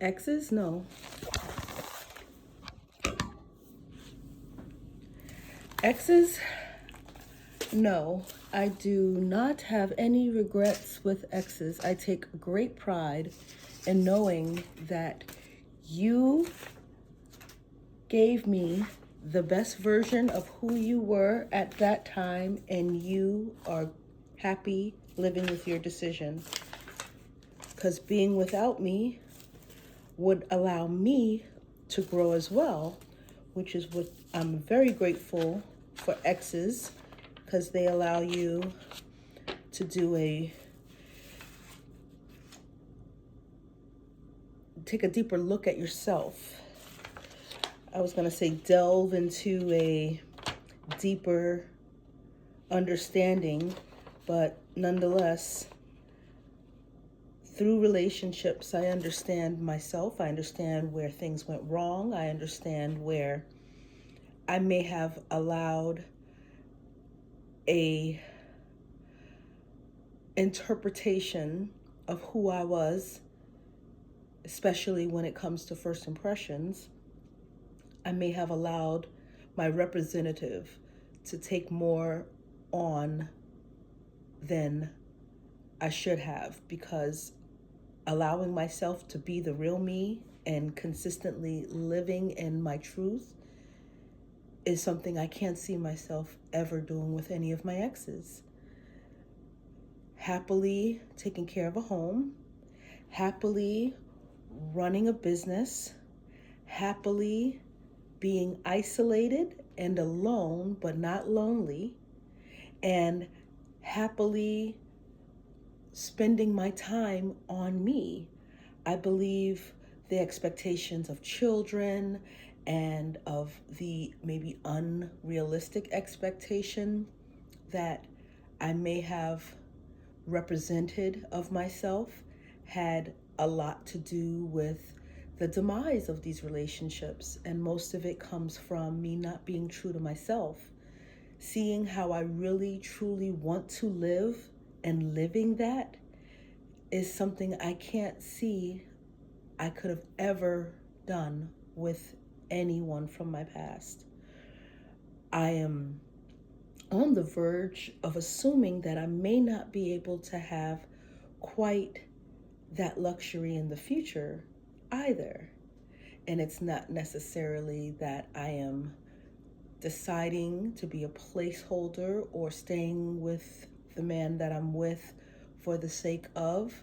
Exes? No. Exes? No. I do not have any regrets with exes. I take great pride in knowing that you gave me the best version of who you were at that time, and you are happy living with your decision. Because being without me would allow me to grow as well, which is what I'm very grateful for exes, because they allow you to take a deeper look at yourself. I was going to say delve into a deeper understanding, but nonetheless, through relationships, I understand myself. I understand where things went wrong. I understand where I may have allowed a interpretation of who I was, especially when it comes to first impressions. I may have allowed my representative to take more on than I should have, because allowing myself to be the real me and consistently living in my truth is something I can't see myself ever doing with any of my exes. Happily taking care of a home, happily running a business, happily being isolated and alone but not lonely, and happily spending my time on me. I believe the expectations of children and of the maybe unrealistic expectation that I may have represented of myself had a lot to do with the demise of these relationships. And most of it comes from me not being true to myself, seeing how I really truly want to live, and living that is something I can't see I could have ever done with anyone from my past. I am on the verge of assuming that I may not be able to have quite that luxury in the future either. And it's not necessarily that I am deciding to be a placeholder or staying with the man that I'm with for the sake of.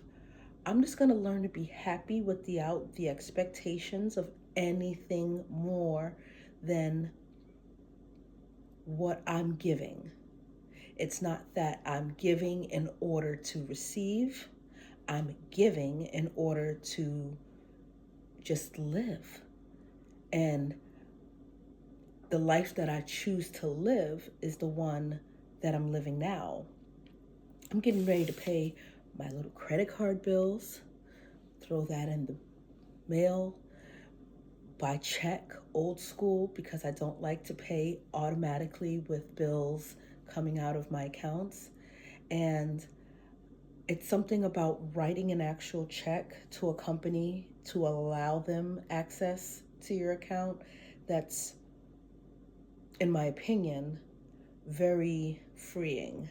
I'm just going to learn to be happy without the expectations of anything more than what I'm giving. It's not that I'm giving in order to receive. I'm giving in order to just live. And the life that I choose to live is the one that I'm living now. I'm getting ready to pay my little credit card bills, throw that in the mail, by check, old school, because I don't like to pay automatically with bills coming out of my accounts. And it's something about writing an actual check to a company to allow them access to your account that's, in my opinion, very freeing.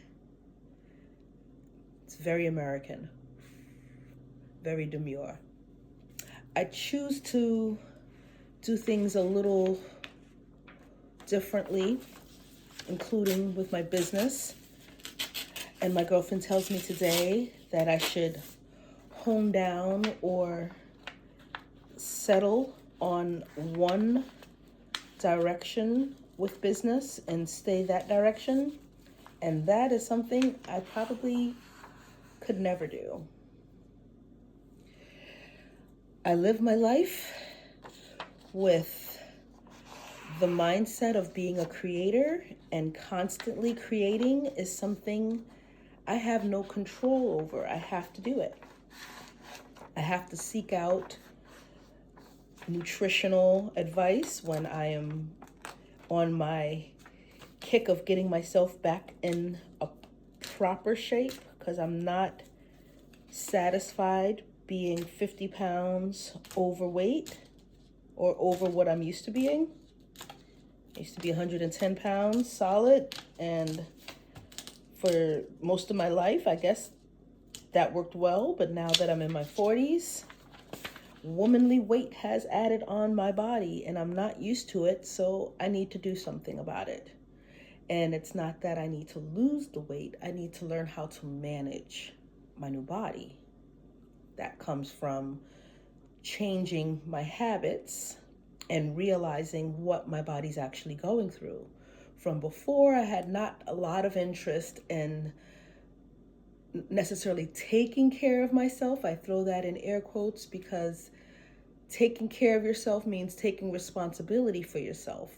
It's very American, very demure. I choose to do things a little differently, including with my business. And my girlfriend tells me today that I should hone down or settle on one direction with business and stay that direction. And that is something I probably could never do. I live my life with the mindset of being a creator, and constantly creating is something I have no control over. I have to do it. I have to seek out nutritional advice when I am on my kick of getting myself back in a proper shape, because I'm not satisfied being 50 pounds overweight or over what I'm used to being. I used to be 110 pounds solid, and for most of my life, I guess that worked well. But now that I'm in my 40s, womanly weight has added on my body and I'm not used to it, so I need to do something about it. And it's not that I need to lose the weight, I need to learn how to manage my new body. That comes from changing my habits and realizing what my body's actually going through. From before, I had not a lot of interest in necessarily taking care of myself. I throw that in air quotes because taking care of yourself means taking responsibility for yourself.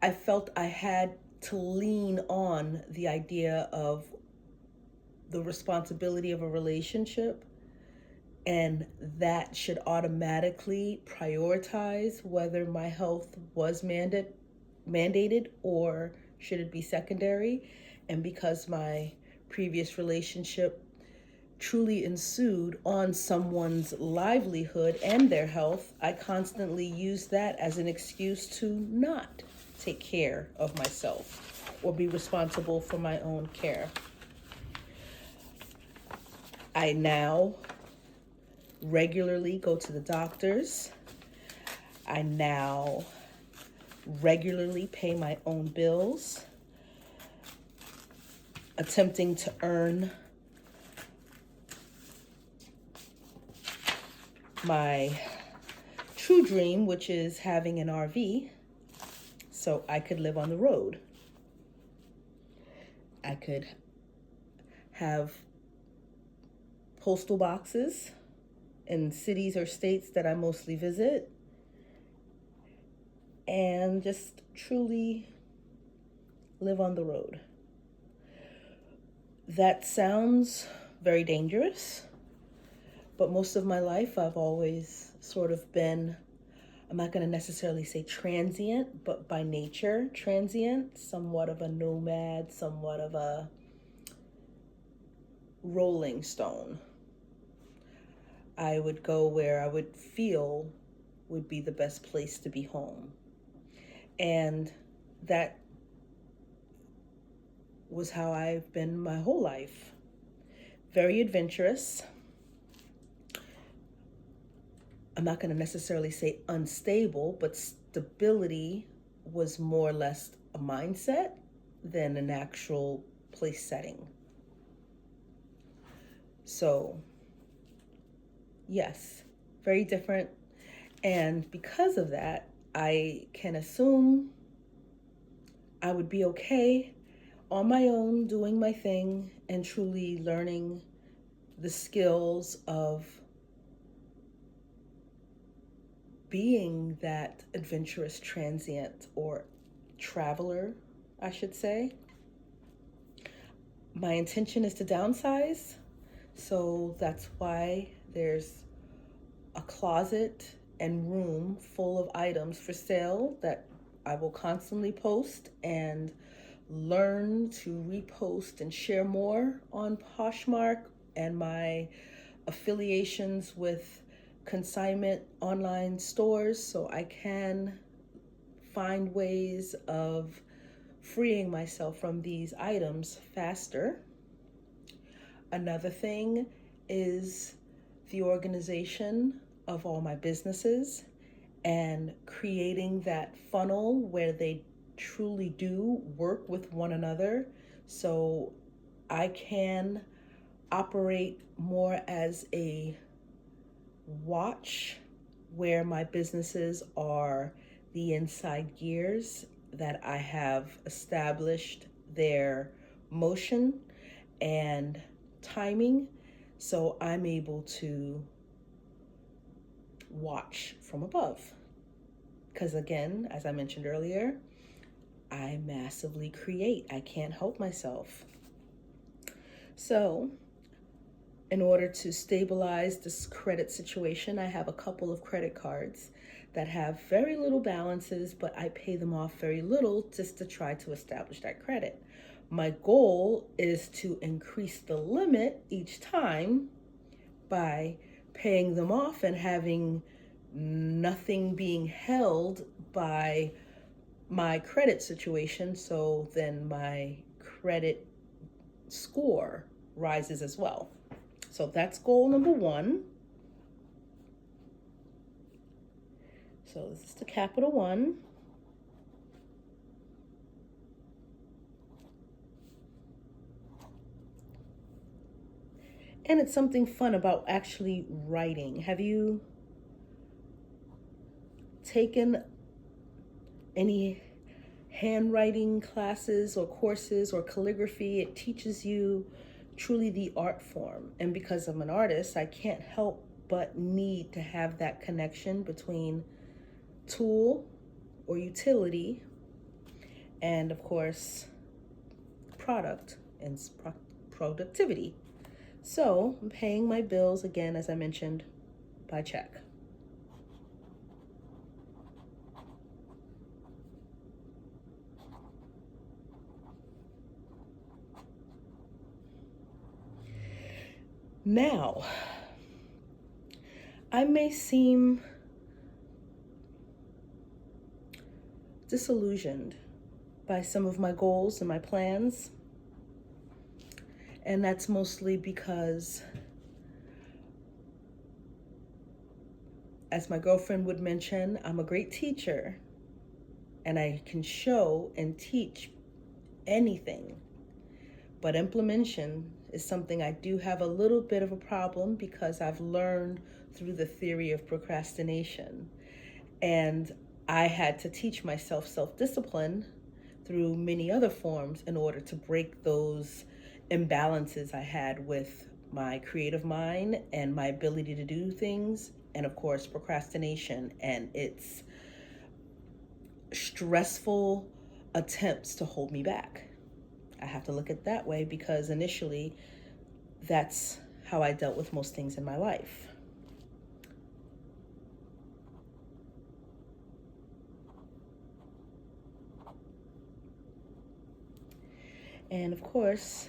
I felt I had to lean on the idea of the responsibility of a relationship, and that should automatically prioritize whether my health was mandated or should it be secondary. And because my previous relationship truly ensued on someone's livelihood and their health, I constantly used that as an excuse to not take care of myself or be responsible for my own care. I now regularly go to the doctors. I now regularly pay my own bills, attempting to earn my true dream, which is having an RV so I could live on the road. I could have postal boxes in cities or states that I mostly visit and just truly live on the road. That sounds very dangerous, but most of my life I've always sort of been, I'm not going to necessarily say transient, but by nature transient, somewhat of a nomad, somewhat of a rolling stone. I would go where I would feel would be the best place to be home. And that was how I've been my whole life. Very adventurous. I'm not going to necessarily say unstable, but stability was more or less a mindset than an actual place setting. So, yes, very different. And because of that, I can assume I would be okay on my own, doing my thing, and truly learning the skills of being that adventurous transient or traveler, I should say. My intention is to downsize, so that's why there's a closet and room full of items for sale that I will constantly post and learn to repost and share more on Poshmark and my affiliations with consignment online stores, so I can find ways of freeing myself from these items faster. Another thing is the organization of all my businesses and creating that funnel where they truly do work with one another, so I can operate more as a watch where my businesses are the inside gears that I have established their motion and timing, so I'm able to watch from above. Because again, as I mentioned earlier, I massively create. I can't help myself. So in order to stabilize this credit situation, I have a couple of credit cards that have very little balances, but I pay them off very little just to try to establish that credit. My goal is to increase the limit each time, by paying them off and having nothing being held by my credit situation. So then my credit score rises as well. So that's goal number one. So this is the capital one. And it's something fun about actually writing. Have you taken any handwriting classes or courses or calligraphy? It teaches you truly the art form. And because I'm an artist, I can't help but need to have that connection between tool or utility and, of course, product and productivity. So I'm paying my bills, again, as I mentioned, by check. Now, I may seem disillusioned by some of my goals and my plans, and that's mostly because, as my girlfriend would mention, I'm a great teacher and I can show and teach anything. But implementation is something I do have a little bit of a problem because I've learned through the theory of procrastination. And I had to teach myself self-discipline through many other forms in order to break those imbalances I had with my creative mind and my ability to do things, and of course procrastination and its stressful attempts to hold me back. I have to look at it that way because initially that's how I dealt with most things in my life. And of course,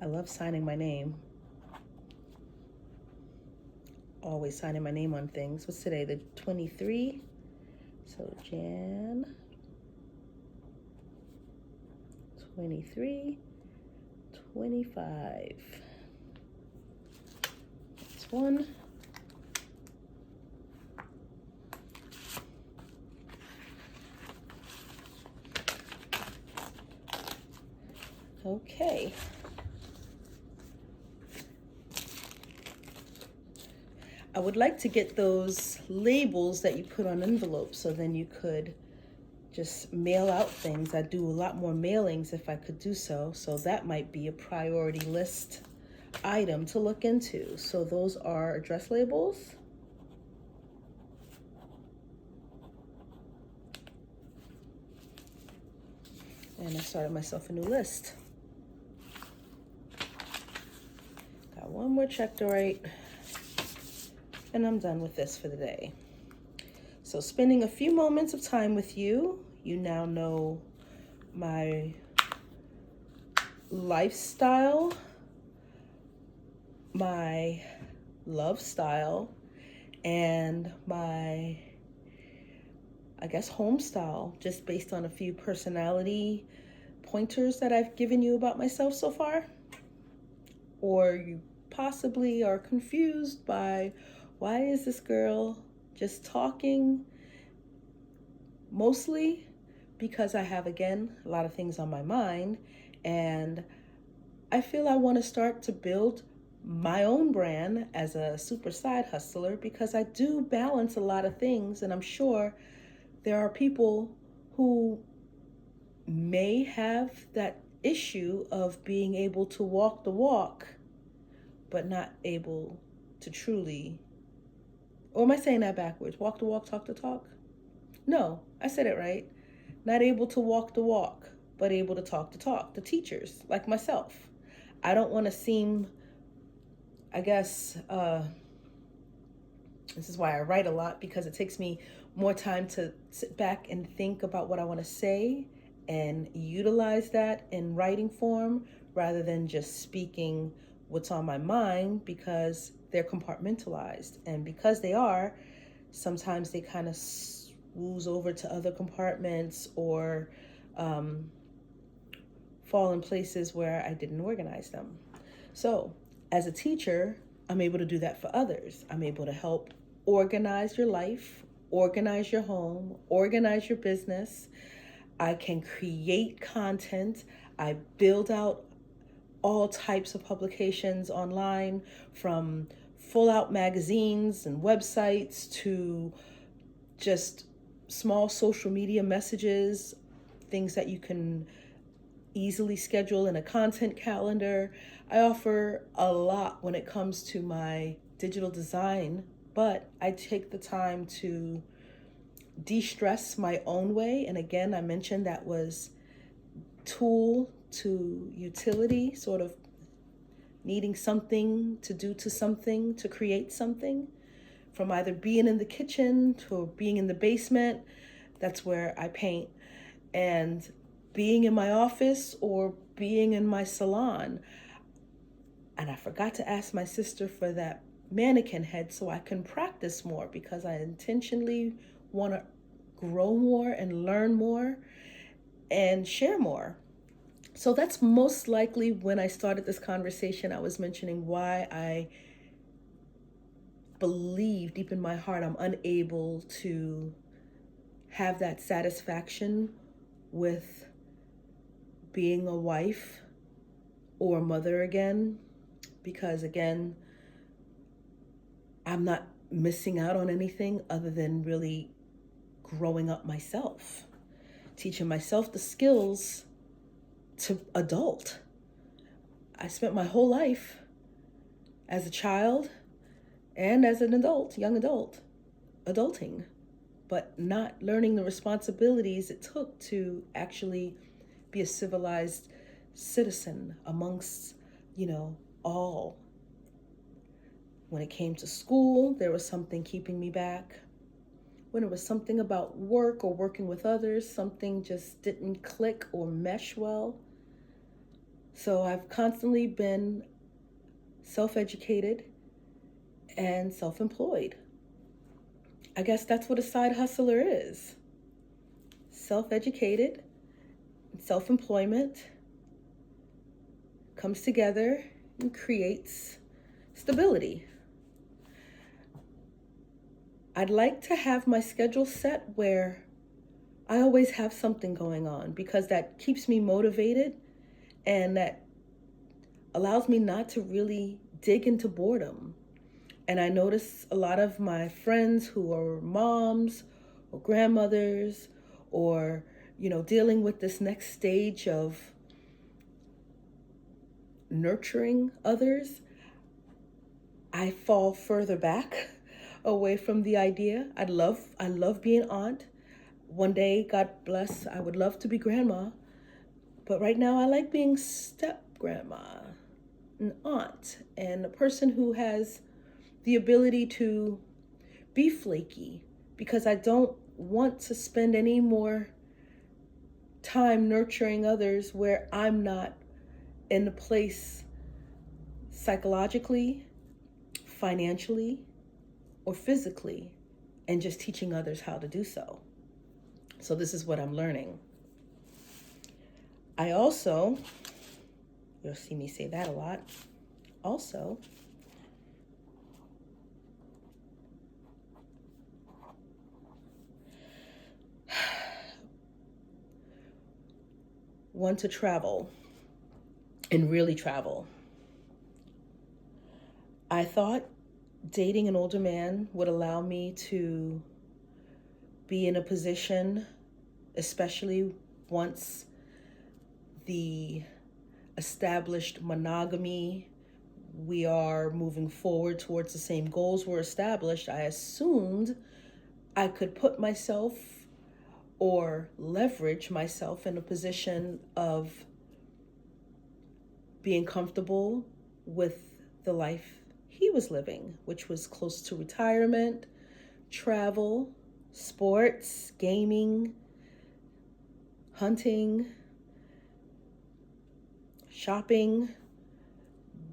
I love signing my name. Always signing my name on things. What's today? The 23? So Jan 23, 25. That's one. Okay. I would like to get those labels that you put on envelopes so then you could just mail out things. I do a lot more mailings if I could do so. So that might be a priority list item to look into. So those are address labels. And I started myself a new list. Got one more check to write. And I'm done with this for the day. So spending a few moments of time with you, you now know my lifestyle, my love style, and my, I guess, home style, just based on a few personality pointers that I've given you about myself so far. Or you possibly are confused by, why is this girl just talking? Mostly because I have, again, a lot of things on my mind, and I feel I want to start to build my own brand as a super side hustler because I do balance a lot of things, and I'm sure there are people who may have that issue of being able to walk the walk but not able to truly, or am I saying that backwards? Walk the walk, talk the talk? No, I said it right. Not able to walk the walk, but able to talk the talk. The teachers, like myself. I don't want to seem, I guess, this is why I write a lot, because it takes me more time to sit back and think about what I want to say and utilize that in writing form rather than just speaking what's on my mind because they're compartmentalized. And because they are, sometimes they kind of ooze over to other compartments or fall in places where I didn't organize them. So as a teacher, I'm able to do that for others. I'm able to help organize your life, organize your home, organize your business. I can create content. I build out all types of publications online, from full out magazines and websites to just small social media messages, things that you can easily schedule in a content calendar. I offer a lot when it comes to my digital design, but I take the time to de-stress my own way. And again, I mentioned that was tool to utility, sort of needing something to do to something to create something, from either being in the kitchen to being in the basement. That's where I paint. And being in my office or being in my salon. And I forgot to ask my sister for that mannequin head so I can practice more, because I intentionally want to grow more and learn more and share more. So that's most likely when I started this conversation, I was mentioning why I believe deep in my heart I'm unable to have that satisfaction with being a wife or a mother again, because again, I'm not missing out on anything other than really growing up myself, teaching myself the skills to adult. I spent my whole life as a child and as an adult, young adult, adulting, but not learning the responsibilities it took to actually be a civilized citizen amongst, all. When it came to school, there was something keeping me back. When it was something about work or working with others, something just didn't click or mesh well. So I've constantly been self-educated and self-employed. I guess that's what a side hustler is. Self-educated, self-employment comes together and creates stability. I'd like to have my schedule set where I always have something going on, because that keeps me motivated and that allows me not to really dig into boredom. And I notice a lot of my friends who are moms or grandmothers or, dealing with this next stage of nurturing others, I fall further back away from the idea. I love being aunt. One day, God bless, I would love to be grandma. But right now I like being step grandma, an aunt, and a person who has the ability to be flaky, because I don't want to spend any more time nurturing others where I'm not in a place psychologically, financially, or physically, and just teaching others how to do so. So this is what I'm learning. I also, you'll see me say that a lot, also want to travel and really travel. I thought dating an older man would allow me to be in a position, especially once the established monogamy, we are moving forward towards the same goals were established. I assumed I could put myself or leverage myself in a position of being comfortable with the life he was living, which was close to retirement, travel, sports, gaming, hunting, shopping,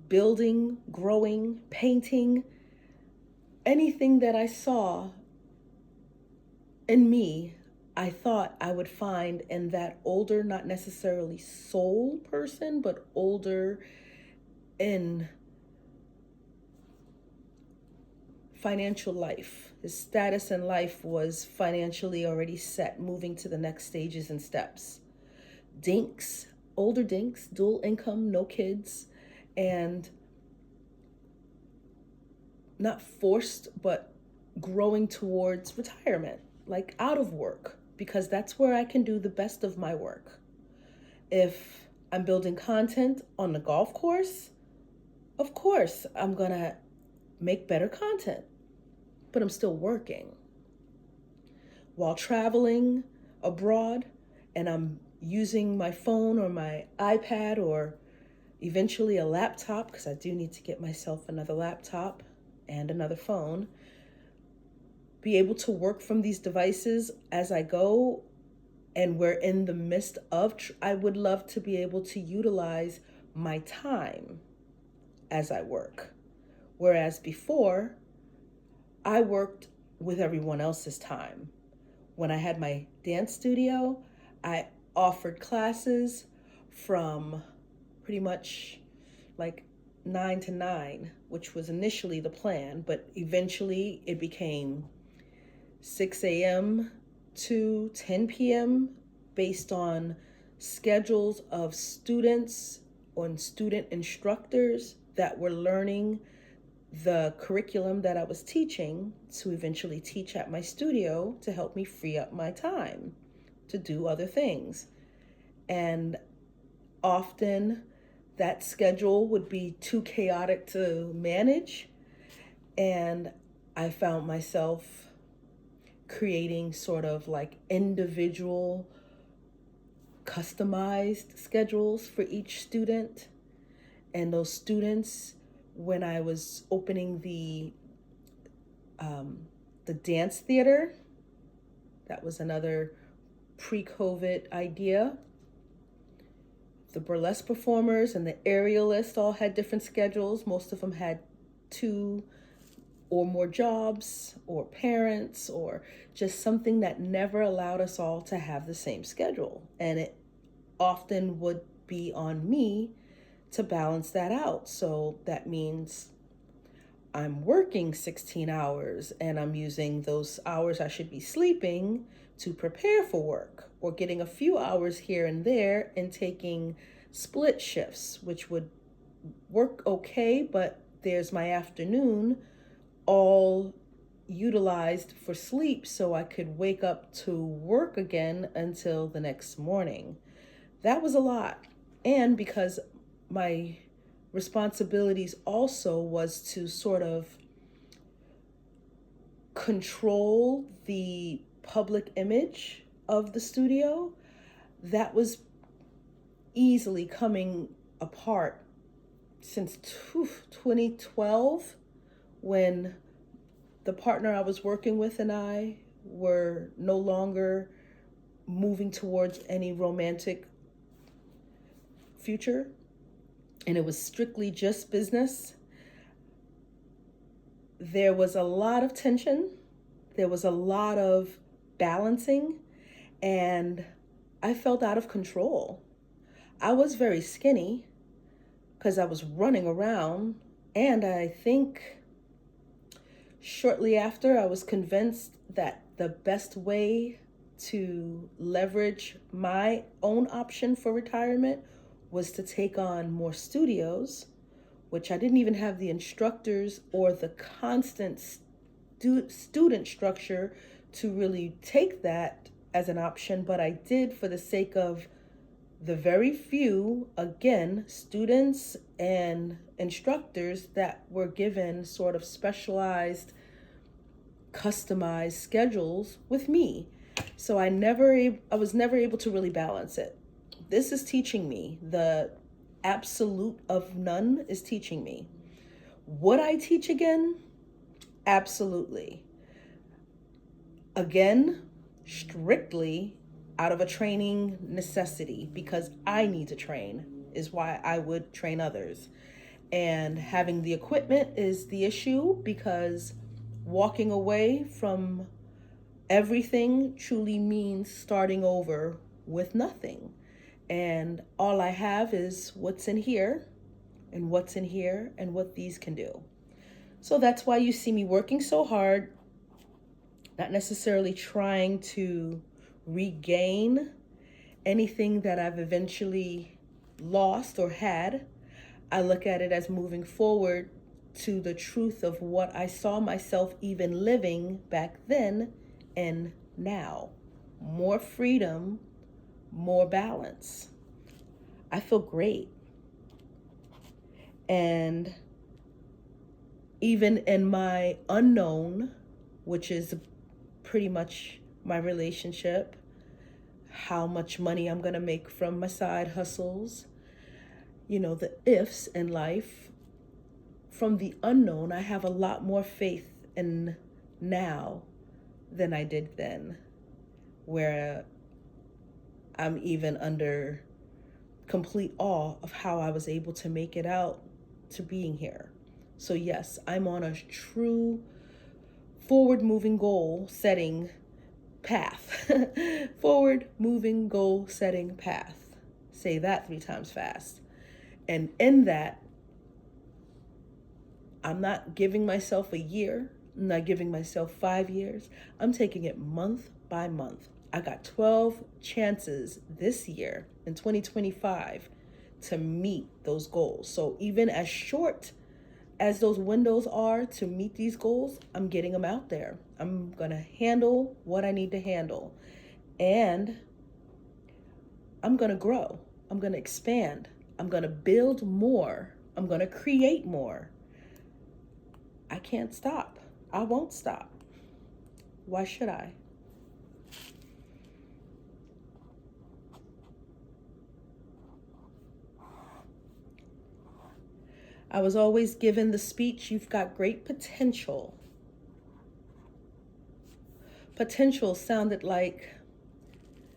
building, growing, painting, anything that I saw in me, I thought I would find in that older, not necessarily soul person, but older in financial life. His status in life was financially already set, moving to the next stages and steps. Dinks, older dinks, dual income, no kids, and not forced, but growing towards retirement, like out of work, because that's where I can do the best of my work. If I'm building content on the golf course, of course I'm gonna make better content, but I'm still working. While traveling abroad and I'm using my phone or my iPad or eventually a laptop, because I do need to get myself another laptop and another phone, be able to work from these devices as I go, and we're in the midst of, I would love to be able to utilize my time as I work. Whereas before, I worked with everyone else's time. When I had my dance studio, I offered classes from pretty much like 9 to 9, which was initially the plan, but eventually it became 6 a.m. to 10 p.m. based on schedules of students and student instructors that were learning the curriculum that I was teaching to eventually teach at my studio to help me free up my time to do other things. And often that schedule would be too chaotic to manage, and I found myself creating sort of like individual customized schedules for each student. And those students, when I was opening the dance theater, that was another pre-COVID idea. The burlesque performers and the aerialists all had different schedules. Most of them had 2 or more jobs or parents or just something that never allowed us all to have the same schedule. And it often would be on me to balance that out. So that means I'm working 16 hours and I'm using those hours I should be sleeping to prepare for work, or getting a few hours here and there and taking split shifts, which would work okay, but there's my afternoon all utilized for sleep so I could wake up to work again until the next morning. That was a lot. And because my responsibilities also was to sort of control the public image of the studio, that was easily coming apart since 2012, when the partner I was working with and I were no longer moving towards any romantic future, and it was strictly just business. There was a lot of tension. There was a lot of balancing, and I felt out of control. I was very skinny because I was running around, and I think shortly after I was convinced that the best way to leverage my own option for retirement was to take on more studios, which I didn't even have the instructors or the constant student structure to really take that as an option, but I did for the sake of the very few, again, students and instructors that were given sort of specialized, customized schedules with me. So I was never able to really balance it. This is teaching me. The absolute of none is teaching me. Would I teach again? Absolutely. Again, strictly out of a training necessity, because I need to train is why I would train others. And having the equipment is the issue, because walking away from everything truly means starting over with nothing. And all I have is what's in here and what's in here and what these can do. So that's why you see me working so hard, not necessarily trying to regain anything that I've eventually lost or had. I look at it as moving forward to the truth of what I saw myself even living back then and now. More freedom, more balance. I feel great. And even in my unknown, which is pretty much my relationship, how much money I'm going to make from my side hustles, the ifs in life, from the unknown, I have a lot more faith in now than I did then, where I'm even under complete awe of how I was able to make it out to being here. So yes, I'm on a true forward moving goal setting path. Forward moving goal setting path. Say that 3 times fast. And in that, I'm not giving myself a year. I'm not giving myself 5 years. I'm taking it month by month. I got 12 chances this year in 2025 to meet those goals. So even as short as those windows are to meet these goals, I'm getting them out there. I'm going to handle what I need to handle. And I'm going to grow. I'm going to expand. I'm going to build more. I'm going to create more. I can't stop. I won't stop. Why should I? I was always given the speech, you've got great potential. Potential sounded like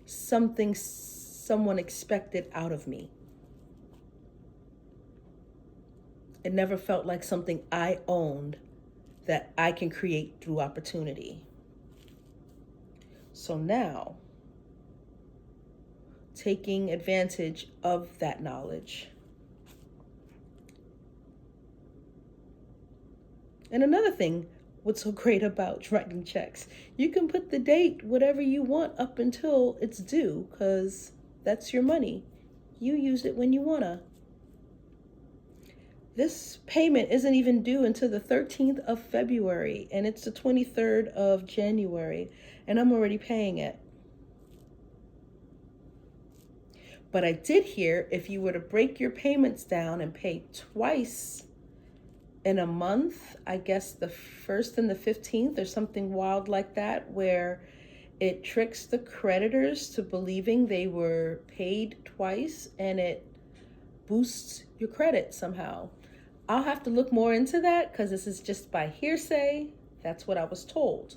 something someone expected out of me. It never felt like something I owned that I can create through opportunity. So now, taking advantage of that knowledge. And another thing, what's so great about writing checks, you can put the date, whatever you want, up until it's due, because that's your money. You use it when you wanna. This payment isn't even due until the 13th of February, and it's the 23rd of January, and I'm already paying it. But I did hear if you were to break your payments down and pay twice in a month, I guess the 1st and the 15th or something wild like that, where it tricks the creditors to believing they were paid twice and it boosts your credit somehow. I'll have to look more into that because this is just by hearsay. That's what I was told.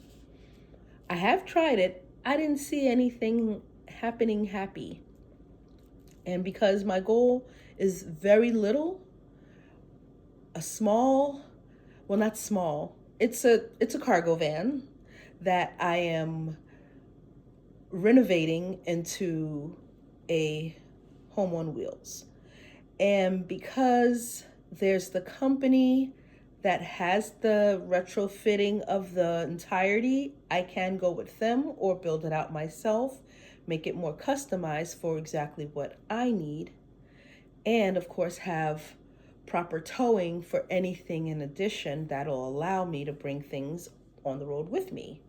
I have tried it. I didn't see anything happening happy. And because my goal is very little, a small, well, not small, it's a cargo van that I am renovating into a home on wheels. And because there's the company that has the retrofitting of the entirety, I can go with them or build it out myself, make it more customized for exactly what I need, and of course have proper towing for anything in addition that'll allow me to bring things on the road with me.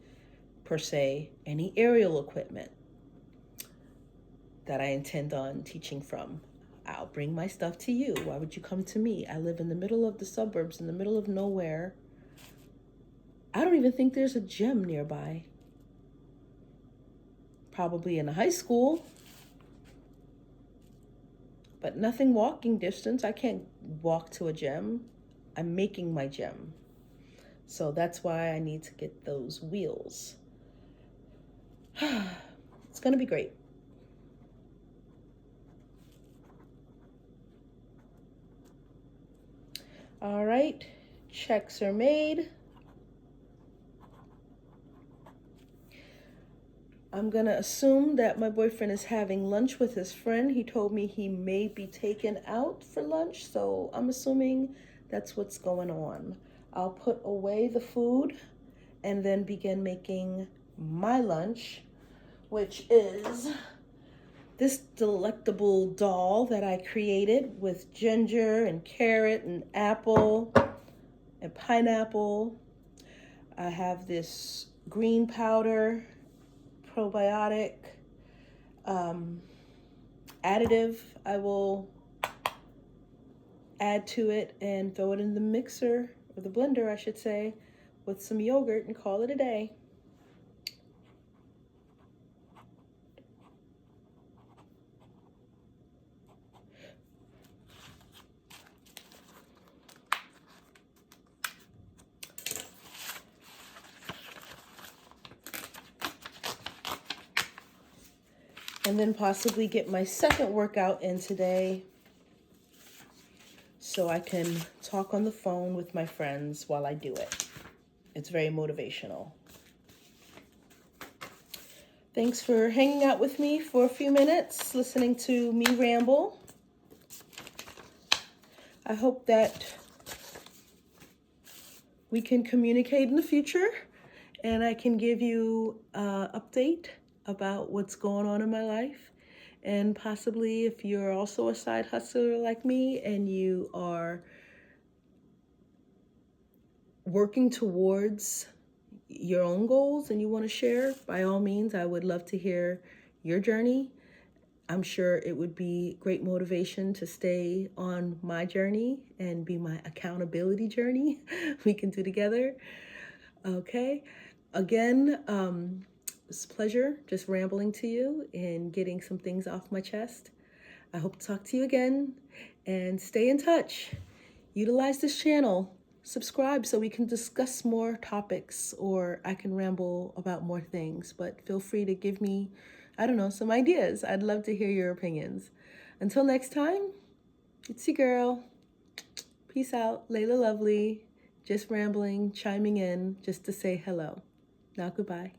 Per se, any aerial equipment that I intend on teaching from. I'll bring my stuff to you. Why would you come to me? I live in the middle of the suburbs, in the middle of nowhere. I don't even think there's a gym nearby. Probably in a high school, but nothing walking distance. I can't walk to a gym. I'm making my gym. So that's why I need to get those wheels. It's going to be great. All right, checks are made. I'm gonna assume that my boyfriend is having lunch with his friend. He told me he may be taken out for lunch, so I'm assuming that's what's going on. I'll put away the food and then begin making my lunch, which is this delectable dal that I created with ginger and carrot and apple and pineapple. I have this green powder, probiotic, additive I will add to it and throw it in the mixer, or the blender I should say, with some yogurt and call it a day. And then possibly get my second workout in today so I can talk on the phone with my friends while I do it. It's very motivational. Thanks for hanging out with me for a few minutes, listening to me ramble. I hope that we can communicate in the future and I can give you an update about what's going on in my life. And possibly if you're also a side hustler like me and you are working towards your own goals and you want to share, by all means, I would love to hear your journey. I'm sure it would be great motivation to stay on my journey and be my accountability journey we can do together. Okay. Again, it's a pleasure just rambling to you and getting some things off my chest. I hope to talk to you again and stay in touch. Utilize this channel. Subscribe so we can discuss more topics or I can ramble about more things. But feel free to give me, I don't know, some ideas. I'd love to hear your opinions. Until next time, it's your girl. Peace out. Layla Lovely. Just rambling, chiming in just to say hello. Now goodbye.